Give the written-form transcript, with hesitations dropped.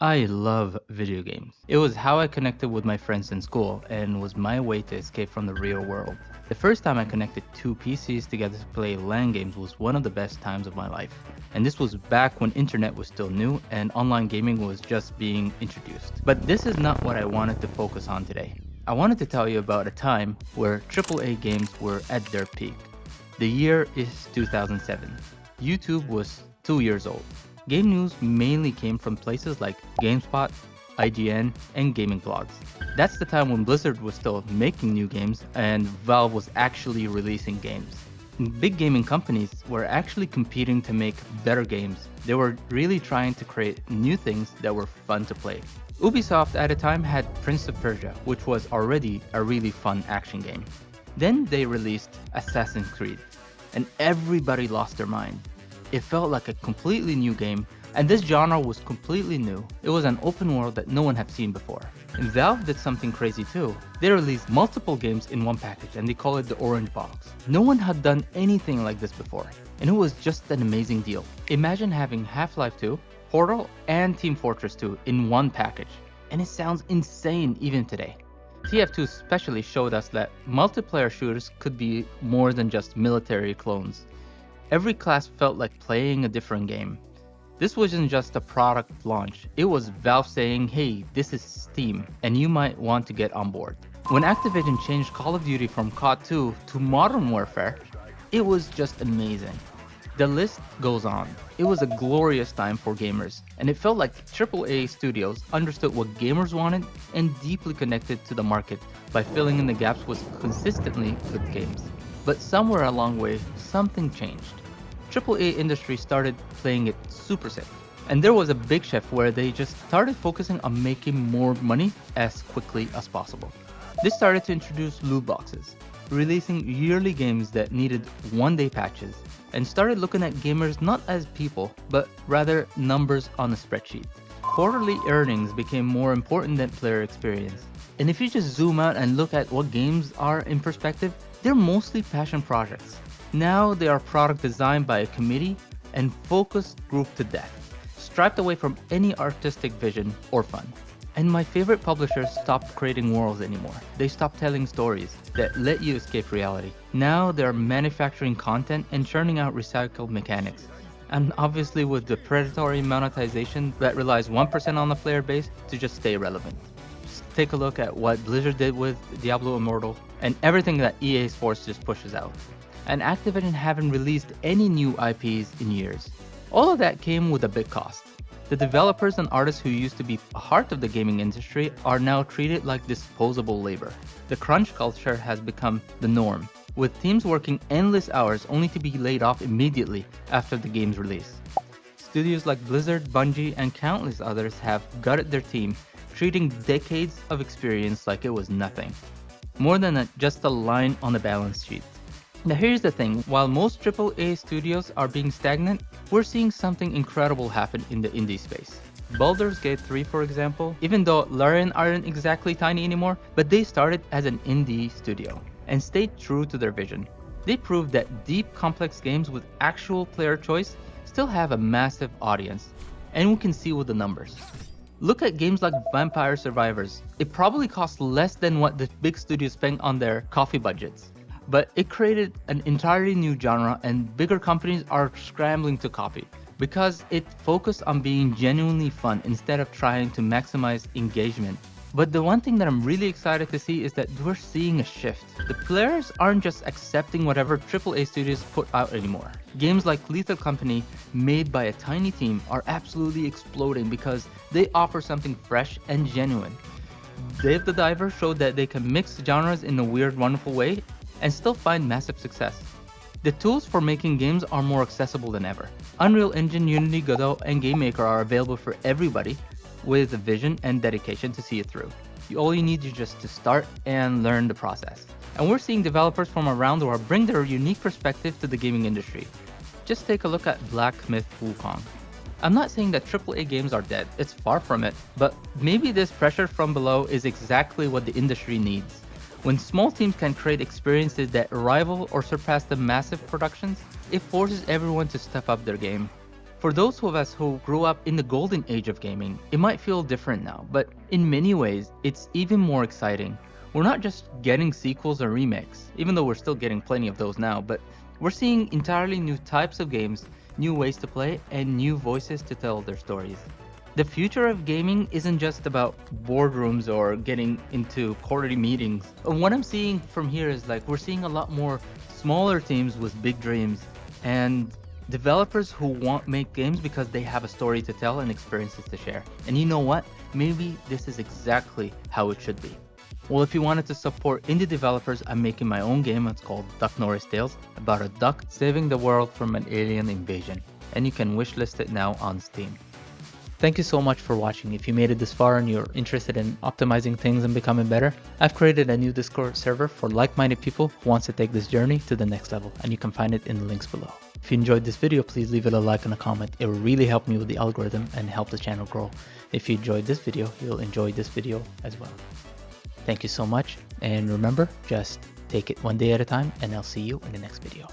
I love video games. It was how I connected with my friends in school and was my way to escape from the real world. The first time I connected two PCs together to play LAN games was one of the best times of my life. And this was back when internet was still new and online gaming was just being introduced. But this is not what I wanted to focus on today. I wanted to tell you about a time where AAA games were at their peak. The year is 2007. YouTube was 2 years old. Game news mainly came from places like GameSpot, IGN, and gaming blogs. That's the time when Blizzard was still making new games and Valve was actually releasing games. Big gaming companies were actually competing to make better games. They were really trying to create new things that were fun to play. Ubisoft at the time had Prince of Persia, which was already a really fun action game. Then they released Assassin's Creed, and everybody lost their mind. It felt like a completely new game, and this genre was completely new. It was an open world that no one had seen before. And Valve did something crazy too. They released multiple games in one package and they call it the Orange Box. No one had done anything like this before, and it was just an amazing deal. Imagine having Half-Life 2, Portal, and Team Fortress 2 in one package. And it sounds insane even today. TF2 especially showed us that multiplayer shooters could be more than just military clones. Every class felt like playing a different game. This wasn't just a product launch, it was Valve saying, hey, this is Steam, and you might want to get on board. When Activision changed Call of Duty from COD 2 to Modern Warfare, it was just amazing. The list goes on. It was a glorious time for gamers, and it felt like AAA studios understood what gamers wanted and deeply connected to the market by filling in the gaps with consistently good games. But somewhere along the way, something changed. AAA industry started playing it super safe. And there was a big shift where they just started focusing on making more money as quickly as possible. This started to introduce loot boxes, releasing yearly games that needed one-day patches, and started looking at gamers not as people, but rather numbers on a spreadsheet. Quarterly earnings became more important than player experience. And if you just zoom out and look at what games are in perspective, they're mostly passion projects. Now they are product designed by a committee and focused group to death, stripped away from any artistic vision or fun. And my favorite publishers stopped creating worlds anymore. They stopped telling stories that let you escape reality. Now they're manufacturing content and churning out recycled mechanics. And obviously with the predatory monetization that relies 1% on the player base to just stay relevant. Just take a look at what Blizzard did with Diablo Immortal and everything that EA Sports just pushes out. And Activision haven't released any new IPs in years. All of that came with a big cost. The developers and artists who used to be a heart of the gaming industry are now treated like disposable labor. The crunch culture has become the norm, with teams working endless hours only to be laid off immediately after the game's release. Studios like Blizzard, Bungie, and countless others have gutted their team, treating decades of experience like it was nothing. More than just a line on the balance sheet. Now here's the thing, while most AAA studios are being stagnant, we're seeing something incredible happen in the indie space. Boulders Gate 3 for example, even though Larian aren't exactly tiny anymore, but they started as an indie studio and stayed true to their vision. They proved that deep complex games with actual player choice still have a massive audience, and we can see with the numbers. Look at games like Vampire Survivors. It probably cost less than what the big studios spent on their coffee budgets. But it created an entirely new genre and bigger companies are scrambling to copy because it focused on being genuinely fun instead of trying to maximize engagement. But the one thing that I'm really excited to see is that we're seeing a shift. The players aren't just accepting whatever AAA studios put out anymore. Games like Lethal Company, made by a tiny team, are absolutely exploding because they offer something fresh and genuine. Dave the Diver showed that they can mix genres in a weird, wonderful way and still find massive success. The tools for making games are more accessible than ever. Unreal Engine, Unity, Godot, and GameMaker are available for everybody with a vision and dedication to see it through. All you need is just to start and learn the process. And we're seeing developers from around the world bring their unique perspective to the gaming industry. Just take a look at Blacksmith Wukong. I'm not saying that AAA games are dead, it's far from it, but maybe this pressure from below is exactly what the industry needs. When small teams can create experiences that rival or surpass the massive productions, it forces everyone to step up their game. For those of us who grew up in the golden age of gaming, it might feel different now, but in many ways, it's even more exciting. We're not just getting sequels or remakes, even though we're still getting plenty of those now, but we're seeing entirely new types of games, new ways to play, and new voices to tell their stories. The future of gaming isn't just about boardrooms or getting into quarterly meetings. What I'm seeing from here is like we're seeing a lot more smaller teams with big dreams and developers who want to make games because they have a story to tell and experiences to share. And you know what? Maybe this is exactly how it should be. Well, if you wanted to support indie developers, I'm making my own game. It's called Duck Norris Tales, about a duck saving the world from an alien invasion. And you can wishlist it now on Steam. Thank you so much for watching. If you made it this far and you're interested in optimizing things and becoming better, I've created a new Discord server for like-minded people who wants to take this journey to the next level, and you can find it in the links below. If you enjoyed this video, please leave it a like and a comment. It will really help me with the algorithm and help the channel grow. If you enjoyed this video, you'll enjoy this video as well. Thank you so much, and remember, just take it one day at a time, and I'll see you in the next video.